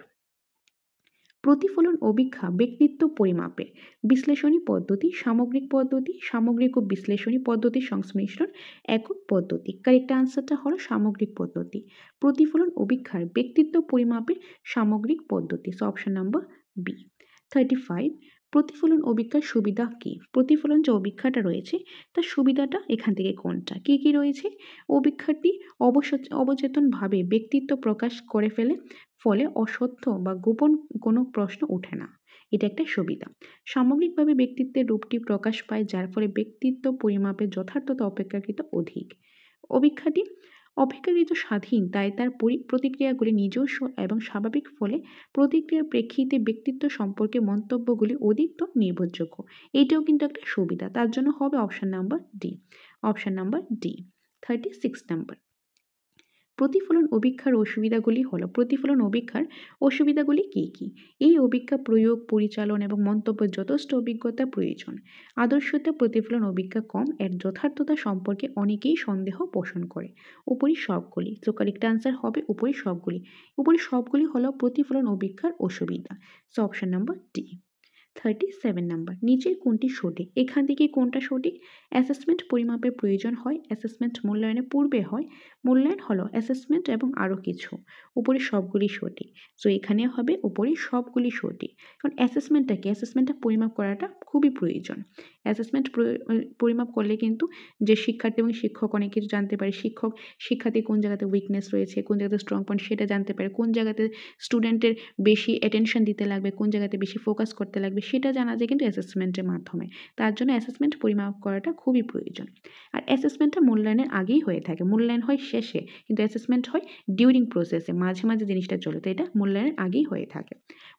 S1: প্রতিফলন অভিক্ষা ব্যক্তিত্ব পরিমাপের বিশ্লেষণী পদ্ধতি, সামগ্রিক পদ্ধতি, সামগ্রিক ও বিশ্লেষণী পদ্ধতির সংমিশ্রণ, একক পদ্ধতি। কারেক্ট আনসারটা হলো সামগ্রিক পদ্ধতি। প্রতিফলন অভিক্ষার ব্যক্তিত্ব পরিমাপের সামগ্রিক পদ্ধতি, সো অপশন নাম্বার বি। 35, প্রতিফলন অভিক্ষার সুবিধা কী? প্রতিফলন যে অভিক্ষাটা রয়েছে তার সুবিধাটা এখান থেকে কোনটা? কী কী রয়েছে? অভিক্ষাটি অবচেতনভাবে ব্যক্তিত্ব প্রকাশ করে ফলে অসত্য বা গোপন কোনো প্রশ্ন ওঠে না, এটা একটা সুবিধা। সামগ্রিকভাবে ব্যক্তিত্বের রূপটি প্রকাশ পায়, যার ফলে ব্যক্তিত্ব পরিমাপের যথার্থতা অপেক্ষাকৃত অধিক। অভিক্ষাটি অপেক্ষাকৃত স্বাধীন, তাই তার প্রতিক্রিয়াগুলি নিজস্ব এবং স্বাভাবিক, ফলে প্রতিক্রিয়ার প্রেক্ষিতে ব্যক্তিত্ব সম্পর্কে মন্তব্যগুলি অধিক নির্ভরযোগ্য। এটাও কিন্তু একটা সুবিধা, তার জন্য হবে option number D, option number D. 36 number, প্রতিফলন অভিক্ষার অসুবিধাগুলি হলো, প্রতিফলন অভিক্ষার অসুবিধাগুলি কী কী? এই অভিক্ষা প্রয়োগ, পরিচালন এবং মন্তব্যের যথেষ্ট অভিজ্ঞতা প্রয়োজন। আদর্শতা প্রতিফলন অভিক্ষা কম, এর যথার্থতা সম্পর্কে অনেকেই সন্দেহ পোষণ করে। উপরি সবগুলি, তো কারেক্ট আনসার হবে উপরি সবগুলি। উপরি সবগুলি হলো প্রতিফলন অভিক্ষার অসুবিধা, so option number D. 37 number, নিচের কোনটি সঠিক? এখান থেকে কোনটা সঠিক? অ্যাসেসমেন্ট পরিমাপের প্রয়োজন হয়, অ্যাসেসমেন্ট মূল্যায়নের পূর্বে হয়, মূল্যায়ন হলো অ্যাসেসমেন্ট এবং আরও কিছু। উপরে সবগুলি সঠিক, সো এখানে হবে উপরে সবগুলি সঠিক। কারণ অ্যাসেসমেন্টটা কি? অ্যাসেসমেন্টটা পরিমাপ করাটা খুবই প্রয়োজন। অ্যাসেসমেন্ট পরিমাপ করলে কিন্তু যে শিক্ষার্থী এবং শিক্ষক অনেক কিছু জানতে পারে। শিক্ষার্থী কোন জায়গাতে উইকনেস রয়েছে, কোন জায়গাতে স্ট্রং পয়েন্ট সেটা জানতে পারে, কোন জায়গাতে স্টুডেন্টের বেশি অ্যাটেনশন দিতে লাগবে, কোন জায়গাতে বেশি ফোকাস করতে লাগবে, সেটা জানা যায় কিন্তু অ্যাসেসমেন্টের মাধ্যমে। তার জন্য অ্যাসেসমেন্ট পরিমাপ করাটা খুবই প্রয়োজন। আর অ্যাসেসমেন্টটা মূল্যায়নের আগেই হয়ে থাকে, মূল্যায়ন হয় শেষে, কিন্তু অ্যাসেসমেন্ট হয় ডিউরিং প্রসেসে, মাঝে মাঝে জিনিসটা চলে, তো এটা মূল্যায়নের আগেই হয়ে থাকে।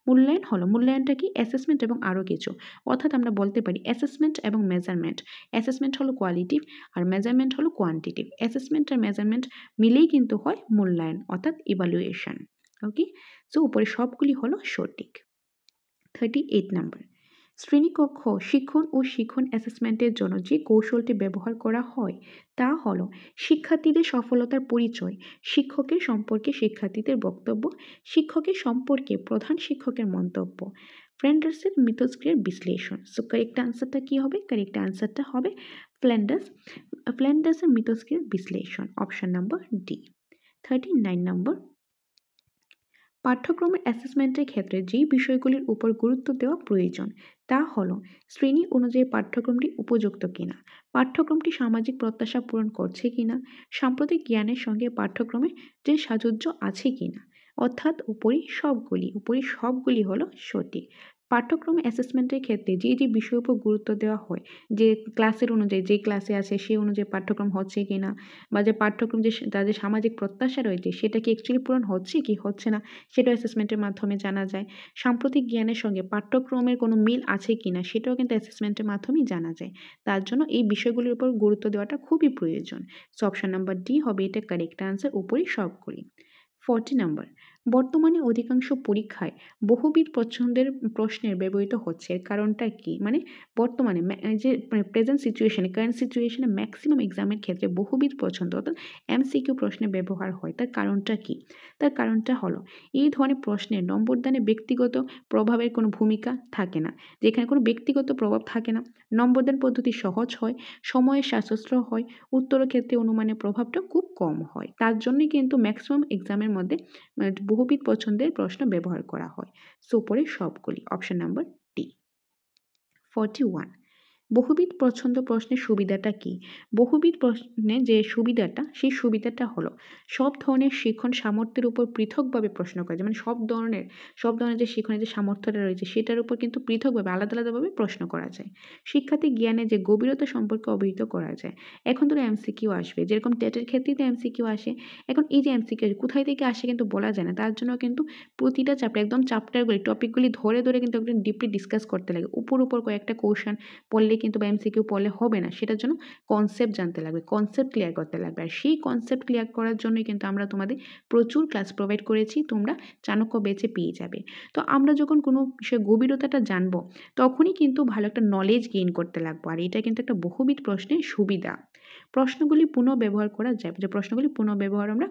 S1: মূল্যায়ন হলো, মূল্যায়নটা কি? অ্যাসেসমেন্ট এবং আরও কিছু, অর্থাৎ আমরা বলতে পারি অ্যাসেসমেন্ট এবং মেজারমেন্ট। অ্যাসেসমেন্ট হলো কোয়ালিটিভ আর মেজারমেন্ট হলো কোয়ান্টিটিভ। অ্যাসেসমেন্ট আর মেজারমেন্ট মিলেই কিন্তু হয় মূল্যায়ন, অর্থাৎ ইভালুয়েশন। ওকে, সো উপরে সবগুলি হলো সঠিক। 38 নাম্বার, শ্রেণীকক্ষ শিক্ষণ ও শিক্ষণ অ্যাসেসমেন্টের জন্য যে কৌশলটি ব্যবহার করা হয় তা হলো শিক্ষার্থীদের সফলতার পরিচয়, শিক্ষকের সম্পর্কে শিক্ষার্থীদের বক্তব্য, শিক্ষকের সম্পর্কে প্রধান শিক্ষকের মন্তব্য, ফ্ল্যান্ডার্সের মিথস্ক্রিয়ার বিশ্লেষণ। সো কারেক্ট আনসারটা কি হবে? কারেক্ট আনসারটা হবে ফ্ল্যান্ডার্সের মিথস্ক্রিয়ার বিশ্লেষণ, অপশন নাম্বার ডি। 39 নম্বর, পাঠ্যক্রমের অ্যাসেসমেন্টের ক্ষেত্রে যেই বিষয়গুলির উপর গুরুত্ব দেওয়া প্রয়োজন তা হলো শ্রেণী অনুযায়ী পাঠ্যক্রমটি উপযুক্ত কিনা, পাঠ্যক্রমটি সামাজিক প্রত্যাশা পূরণ করছে কিনা, সাম্প্রতিক জ্ঞানের সঙ্গে পাঠ্যক্রমে যে সাযুজ্য আছে কিনা, অর্থাৎ উপরি সবগুলি হলো সঠিক। পাঠ্যক্রমে অ্যাসেসমেন্টের ক্ষেত্রে যে যে বিষয়ের উপর গুরুত্ব দেওয়া হয়, যে ক্লাসের অনুযায়ী, যে ক্লাসে আছে সেই অনুযায়ী পাঠ্যক্রম হচ্ছে কিনা, বা যে পাঠ্যক্রম যে তাদের সামাজিক প্রত্যাশা রয়েছে সেটা কি অ্যাকচুয়ালি পূরণ হচ্ছে কি হচ্ছে না, সেটা অ্যাসেসমেন্টের মাধ্যমে জানা যায়। সাম্প্রতিক জ্ঞানের সঙ্গে পাঠ্যক্রমের কোনো মিল আছে কিনা সেটাও কিন্তু অ্যাসেসমেন্টের মাধ্যমেই জানা যায়। তার জন্য এই বিষয়গুলির উপর গুরুত্ব দেওয়াটা খুবই প্রয়োজন। সো অপশন নাম্বার ডি হবে এটা কারেক্ট আনসার, উপরই সবগুলি। 40 নাম্বার, বর্তমানে অধিকাংশ পরীক্ষায় বহুবিধ পছন্দের প্রশ্নের ব্যবহৃত হচ্ছে, এর কারণটা কি? মানে বর্তমানে যে প্রেজেন্ট সিচুয়েশনে, কারেন্ট সিচুয়েশনে ম্যাক্সিমাম এক্সামের ক্ষেত্রে বহুবিধ পছন্দ অর্থাৎ এমসিকিউ প্রশ্নের ব্যবহার হয়, তার কারণটা কি? তার কারণটা হলো এই ধরনের প্রশ্নের নম্বরদানে ব্যক্তিগত প্রভাবের কোনো ভূমিকা থাকে না, যেখানে কোনো ব্যক্তিগত প্রভাব থাকে না, নম্বরদান পদ্ধতি সহজ হয়, সময়ের সাশ্রয় হয়, উত্তরের ক্ষেত্রে অনুমানের প্রভাবটা খুব কম হয়। তার জন্যই কিন্তু ম্যাক্সিমাম এক্সামের মধ্যে বহুবিধ পছন্দের প্রশ্ন ব্যবহার করা হয়। সো উপরে সবগুলি, অপশন নাম্বার ডি। 41, বহুবিধ পছন্দ প্রশ্নের সুবিধাটা কি? বহুবিধ প্রশ্নে যে সুবিধাটা, সেই সুবিধাটা হলো সব ধরনের শিখন সামর্থ্যের উপর পৃথকভাবে প্রশ্ন করা যায়। মানে সব ধরনের যে শিখনের যে সামর্থ্যটা রয়েছে সেটার উপর কিন্তু পৃথকভাবে আলাদাভাবে প্রশ্ন করা যায়। শিক্ষার্থী জ্ঞানের যে গভীরতা সম্পর্কে অবহিত করা যায়। এখন ধরো এমসিকিউ আসবে, যেরকম টেটের ক্ষেত্রেই তো এমসিকিউ আসে। এখন এই যে এমসিকিউ কোথায় থেকে আসে কিন্তু বলা যায় না। তার জন্য কিন্তু প্রতিটা চ্যাপ্টার একদম চ্যাপ্টারগুলি টপিকগুলি ধরে কিন্তু একদম ডিপলি ডিসকাস করতে লাগে। উপর কয়েকটা কোয়েশ্চেন পড়লে কিন্তু বা এমসিকিউ পড়লে হবে না। সেটার জন্য কনসেপ্ট জানতে লাগবে, কনসেপ্ট ক্লিয়ার করতে লাগবে। আর সেই কনসেপ্ট ক্লিয়ার করার জন্যই কিন্তু আমরা তোমাদের প্রচুর ক্লাস প্রোভাইড করেছি, তোমরা চাণক্য ব্যাচে পেয়ে যাবে। তো আমরা যখন কোনো বিষয়ের গভীরতাটা জানবো তখনই কিন্তু ভালো একটা নলেজ গেইন করতে লাগবো। আর এটা কিন্তু একটা বহুবিধ প্রশ্নের সুবিধা। প্রশ্নগুলি পুনঃব্যবহার করা যায়, যে প্রশ্নগুলি পুনঃব্যবহার আমরা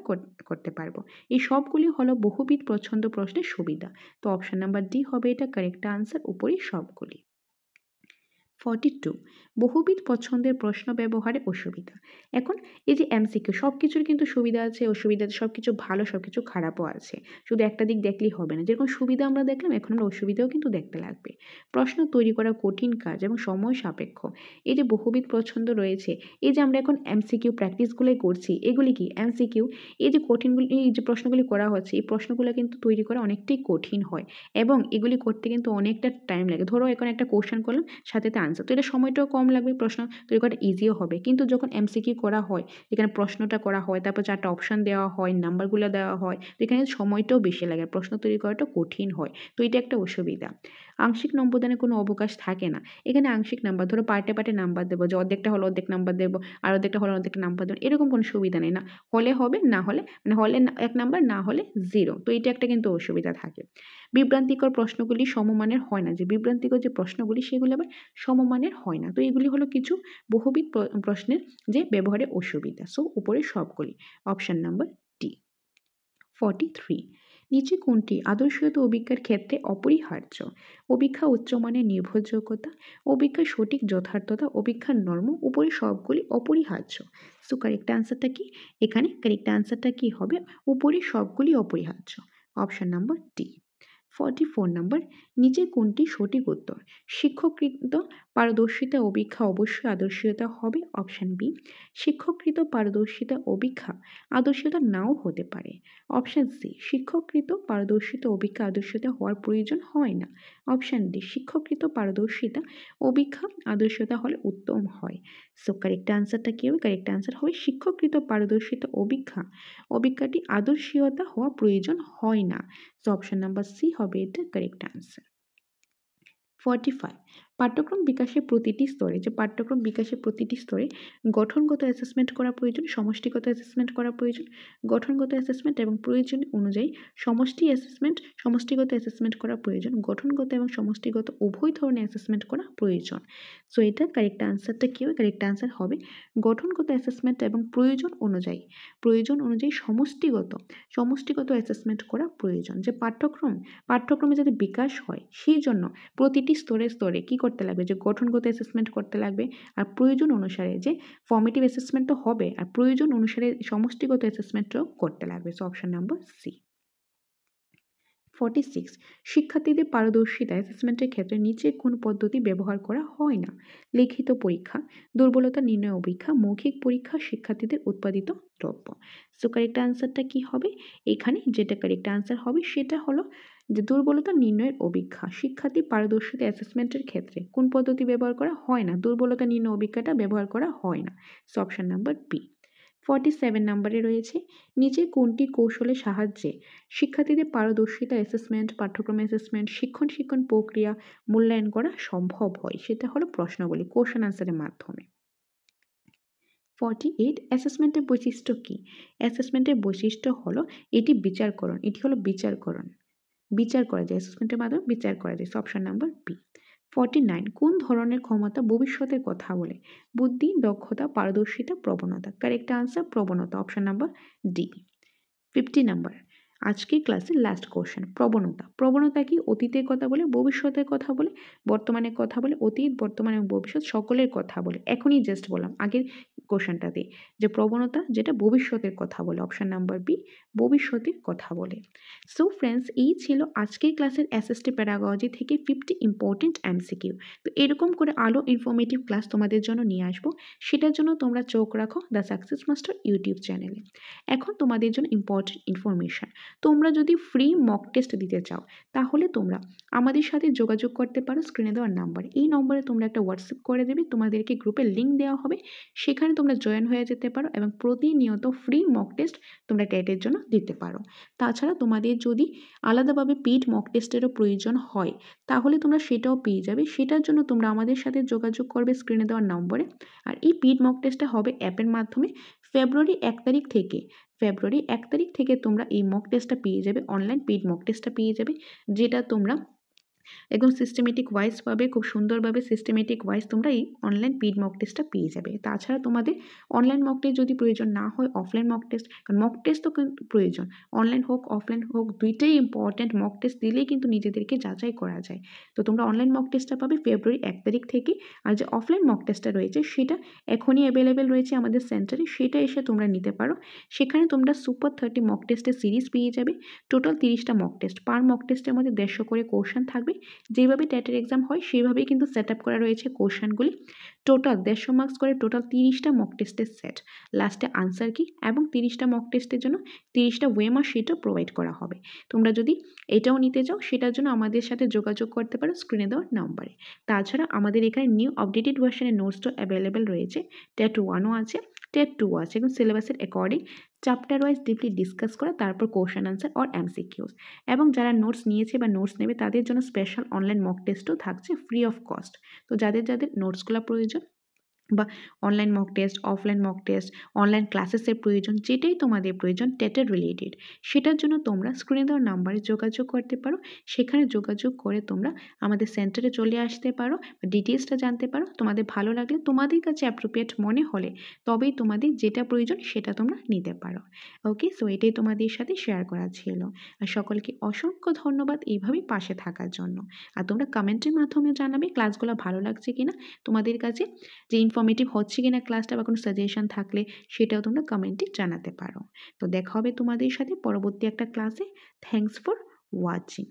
S1: করতে পারবো। এই সবগুলি হলো বহুবিধ পছন্দ প্রশ্নের সুবিধা। তো অপশন নাম্বার ডি হবে এটা কারেক্ট আনসার, উপরই সবগুলি। 42 বহুবিধ পছন্দের প্রশ্ন ব্যবহারে অসুবিধা। এখন এই যে এমসিকিউ সব কিছুর কিন্তু সুবিধা আছে, অসুবিধা আছে, সব কিছু ভালো সব কিছু খারাপও আছে। শুধু একটা দিক দেখলেই হবে না। যেরকম সুবিধা আমরা দেখলাম, এখন আমরা অসুবিধাও কিন্তু দেখতে লাগবে। প্রশ্ন তৈরি করা কঠিন কাজ এবং সময় সাপেক্ষ। এই যে বহুবিধ পছন্দ রয়েছে, এই যে আমরা এখন এমসিকিউ প্র্যাকটিসগুলোই করছি, এগুলি কি এমসিকিউ? এই যে কঠিনগুলি, এই যে প্রশ্নগুলি করা হচ্ছে, এই প্রশ্নগুলো কিন্তু তৈরি করা অনেকটাই কঠিন হয় এবং এগুলি করতে কিন্তু অনেকটা টাইম লাগে। ধরো এখন একটা কোশ্চেন করলাম, সাথে আনসার, তো এটা সময়টাও কম লাগবে, প্রশ্ন তৈরি করাটা ইজিও হবে। কিন্তু যখন এমসিকিউ করা হয়, এখানে প্রশ্নটা করা হয়, তারপর 4টা অপশন দেওয়া হয়, নাম্বারগুলো দেওয়া হয়, তো এখানে সময়টাও বেশি লাগে, প্রশ্ন তৈরি করাটা কঠিন হয়। তো এটা একটা অসুবিধা। আংশিক নম্বরদানের কোনো অবকাশ থাকে না। এখানে আংশিক নাম্বার, ধরো পার্টে নাম্বার দেবো, যে অর্ধেকটা হলো অর্ধেক নাম্বার দেবো, আর অর্ধেকটা হলো অর্ধেকটা নাম্বার দেবো, এরকম কোনো সুবিধা নেই। না হলে হবে, না হলে মানে হলে 1 নাম্বার, না হলে 0। তো এটা একটা কিন্তু অসুবিধা থাকে। বিভ্রান্তিকর প্রশ্নগুলি সমমানের হয় না। যে বিভ্রান্তিকর যে প্রশ্নগুলি সেগুলি আবার সমমানের হয় না। তো এগুলি হলো কিছু বহুবিধ প্রশ্নের যে ব্যবহারে অসুবিধা। সো উপরে সবগুলি। Option number D. 43 নিচে কোনটি আদর্শগত অভিজ্ঞার ক্ষেত্রে অপরিহার্য? অভিজ্ঞা উচ্চমানের নির্ভরযোগ্যতা, অভিজ্ঞার সঠিক যথার্থতা, অভিজ্ঞার নর্ম, উপরে সবগুলি অপরিহার্য। সো কারেক্ট আনসারটা কি? এখানে কারেক্ট আনসারটা কি হবে? উপরে সবগুলি অপরিহার্য। Option number D. 44 নাম্বার নিচে কোনটি সঠিক উত্তর? শিক্ষককৃত পারদর্শিতা অভিজ্ঞা অবশ্যই আদর্শীয়তা হবে। Option B. শিক্ষককৃত পারদর্শিতা অভিজ্ঞা আদর্শীয়তা নাও হতে পারে। Option C. শিক্ষককৃত পারদর্শিতা অভিজ্ঞা আদর্শীয়তা হওয়ার প্রয়োজন হয় না। Option D. শিক্ষককৃত পারদর্শিতা অভিজ্ঞা আদর্শীয়তা হলে উত্তম হয়। সো কারেক্ট আনসারটা কি হবে? কারেক্ট আনসার হবে শিক্ষককৃত পারদর্শিতা অভিজ্ঞাটি আদর্শীয়তা হওয়া প্রয়োজন হয় না। সো অপশন নাম্বার সি হবে এটা কারেক্ট আনসার। 45 পাঠ্যক্রম বিকাশের প্রতিটি স্তরে, যে পাঠ্যক্রম বিকাশের প্রতিটি স্তরে গঠনগত অ্যাসেসমেন্ট করা প্রয়োজন, সমষ্টিগত অ্যাসেসমেন্ট করা প্রয়োজন, গঠনগত অ্যাসেসমেন্ট এবং প্রয়োজন অনুযায়ী সমষ্টিগত অ্যাসেসমেন্ট করা প্রয়োজন, গঠনগত এবং সমষ্টিগত উভয় ধরনের অ্যাসেসমেন্ট করা প্রয়োজন। সো এটা কারেক্ট আনসারটা কি হবে? কারেক্ট আনসার হবে গঠনগত অ্যাসেসমেন্ট এবং প্রয়োজন অনুযায়ী সমষ্টিগত অ্যাসেসমেন্ট করা প্রয়োজন। যে পাঠ্যক্রমে যাতে বিকাশ হয় সেই জন্য প্রতিটি স্তরে কি করতে লাগবে? যে গঠনগত অ্যাসেসমেন্ট করতে লাগবে, আর প্রয়োজন অনুসারে যে ফর্মেটিভ অ্যাসেসমেন্ট তো হবে, আর প্রয়োজন অনুসারে সমষ্টিগত অ্যাসেসমেন্টও করতে লাগবে। So option number C. 46 শিক্ষার্থীদের পারদর্শিতা অ্যাসেসমেন্টের ক্ষেত্রে নিচে কোন পদ্ধতি ব্যবহার করা হয় না? লিখিত পরীক্ষা, দুর্বলতা নির্ণয় অভিক্ষা, মৌখিক পরীক্ষা, শিক্ষার্থীদের উৎপাদিত দ্রব্য। সো কারেক্ট আনসারটা কি হবে? এখানে যেটা কারেক্ট আনসার হবে সেটা হলো যে দুর্বলতা নির্ণয়ের অভিক্ষা। শিক্ষার্থী পারদর্শিতা অ্যাসেসমেন্টের ক্ষেত্রে কোন পদ্ধতি ব্যবহার করা হয় না? দুর্বলতা নির্ণয় অভিক্ষাটা ব্যবহার করা হয় না। So option number B. 47 নম্বরে রয়েছে নিচে কোনটি কৌশলের সাহায্যে শিক্ষার্থীদের পারদর্শিতা অ্যাসেসমেন্ট, পাঠ্যক্রম অ্যাসেসমেন্ট, শিক্ষণ প্রক্রিয়া মূল্যায়ন করা সম্ভব হয়? সেটা হলো প্রশ্নগুলি কোশ্চেন আনসারের মাধ্যমে। 48 অ্যাসেসমেন্টের বৈশিষ্ট্য কি? অ্যাসেসমেন্টের বৈশিষ্ট্য হলো এটি বিচারকরণ, বিচার করা যায়, অ্যাসেসমেন্টের মাধ্যমে বিচার করা যায়। Option number B. 49 কোন ধরনের ক্ষমতা ভবিষ্যতের কথা বলে? বুদ্ধি, দক্ষতা, পারদর্শিতা, প্রবণতা। কারেক্ট আনসার প্রবণতা। Option number D. 50 নাম্বার আজকের ক্লাসের লাস্ট কোশ্চেন, প্রবণতা। প্রবণতা কি? অতীতের কথা বলে, ভবিষ্যতের কথা বলে, বর্তমানের কথা বলে, অতীত, বর্তমান এবং ভবিষ্যৎ সকলের কথা বলে। এখনই জাস্ট বললাম আগের কোশ্চেনটাতে যে প্রবণতা যেটা ভবিষ্যতের কথা বলে, অপশন নাম্বার বি, ভবিষ্যতের কথা বলে। সো ফ্রেন্ডস, এই ছিল আজকের ক্লাসের এসএসটি প্যাডাগজি থেকে 50 ইম্পর্টেন্ট এমসিকিউ। তো এরকম করে আলো ইনফরমেটিভ ক্লাস তোমাদের জন্য নিয়ে আসবো, সেটার জন্য তোমরা চোখ রাখো দ্য সাকসেস মাস্টার ইউটিউব চ্যানেলে। এখন তোমাদের জন্য ইম্পর্টেন্ট ইনফরমেশন, তোমরা যদি ফ্রি মক টেস্ট দিতে চাও তাহলে তোমরা আমাদের সাথে যোগাযোগ করতে পারো স্ক্রিনে দেওয়ার নাম্বার। এই নম্বরে তোমরা একটা হোয়াটসঅ্যাপ করে দেবে, তোমাদেরকে গ্রুপে লিঙ্ক দেওয়া হবে, সেখানে তোমরা জয়েন হয়ে যেতে পারো এবং প্রতিনিয়ত ফ্রি মক টেস্ট তোমরা টেটের জন্য দিতে পারো। তাছাড়া তোমাদের যদি আলাদাভাবে পেইড মক টেস্টেরও প্রয়োজন হয় তাহলে তোমরা সেটাও পেয়ে যাবে, সেটার জন্য তোমরা আমাদের সাথে যোগাযোগ করবে স্ক্রিনে দেওয়ার নম্বরে। আর এই পেইড মক টেস্টটা হবে অ্যাপের মাধ্যমে। ফেব্রুয়ারি 1 তারিখ থেকে তোমরা এই মক টেস্টটা পেয়ে যাবে, অনলাইন পেইড মক টেস্টটা পেয়ে যাবে, যেটা তোমরা একদম সিস্টেমেটিক ওয়াইজ পাবে, খুব সুন্দরভাবে সিস্টেমেটিক ওয়াইজ তোমরা এই অনলাইন পেইড মক টেস্টটা পেয়ে যাবে। তাছাড়া তোমাদের অনলাইন মক টেস্ট যদি প্রয়োজন না হয়, অফলাইন মক টেস্ট, কারণ মক টেস্ট তো কিন্তু প্রয়োজন, অনলাইন হোক অফলাইন হোক দুইটাই ইম্পর্ট্যান্ট। মক টেস্ট দিলেই কিন্তু নিজেদেরকে যাচাই করা যায়। তো তোমরা অনলাইন মক টেস্টটা পাবে ফেব্রুয়ারি 1 তারিখ থেকে। আর যে অফলাইন মক টেস্টটা রয়েছে সেটা এখনই অ্যাভেলেবেল রয়েছে আমাদের সেন্টারে, সেটা এসে তোমরা নিতে পারো। সেখানে তোমরা সুপার 30 মক টেস্টের সিরিজ পেয়ে যাবে, টোটাল 30টা মক টেস্ট, পার মক টেস্টের মধ্যে 150 করে কোশ্চেন থাকবে। যেভাবে ট্যাটের এক্সাম হয় সেইভাবেই কিন্তু সেট আপ করা রয়েছে কোশ্চেনগুলি। টোটাল 150 মার্কস করে টোটাল 30টা মক টেস্টের সেট, লাস্টে আনসার কি এবং 30টা মক টেস্টের জন্য 30টা ওয়েমার শিটও প্রোভাইড করা হবে। তোমরা যদি এটাও নিতে চাও সেটার জন্য আমাদের সাথে যোগাযোগ করতে পারো স্ক্রিনে দেওয়ার নাম্বারে। তাছাড়া আমাদের এখানে নিউ আপডেটেড ভার্সনের নোটসও অ্যাভেলেবেল রয়েছে, টেট 1ও আছে, টেট 2 আছে, এবং সিলেবাসের according chapter wise deeply discuss করা, তারপর কোশ্চেন আনসার অর এমসিকিউস। এবং যারা নোটস নিয়েছে বা নোটস নেবে তাদের জন্য স্পেশাল অনলাইন মক টেস্টও থাকছে ফ্রি অফ কস্ট। তো যাদের যাদের নোটসগুলো প্রয়োজন বা online mock test, offline mock test, online ক্লাসেসের প্রয়োজন, যেটাই তোমাদের প্রয়োজন টেটের রিলেটেড, সেটার জন্য তোমরা স্ক্রিনে দেওয়ার নাম্বারে যোগাযোগ করতে পারো। সেখানে যোগাযোগ করে তোমরা আমাদের সেন্টারে চলে আসতে পারো, ডিটেলসটা জানতে পারো। তোমাদের ভালো লাগলে, তোমাদের কাছে অ্যাপ্রোপ্রিয়েট মনে হলে তবেই তোমাদের যেটা প্রয়োজন সেটা তোমরা নিতে পারো। ওকে, সো এটাই তোমাদের সাথে শেয়ার করা ছিল। আর সকলকে অসংখ্য ধন্যবাদ এইভাবেই পাশে থাকার জন্য। আর তোমরা কমেন্টের মাধ্যমে জানাবে ক্লাসগুলো ভালো লাগছে কিনা, তোমাদের কাছে যে ইনফরমেটিভ হচ্ছে কিনা ক্লাসটা, বা কোনো সাজেশন থাকলে সেটাও তোমরা কমেন্টে জানাতে পারো। তো দেখা হবে তোমাদের সাথে পরবর্তী একটা ক্লাসে। Thanks for watching.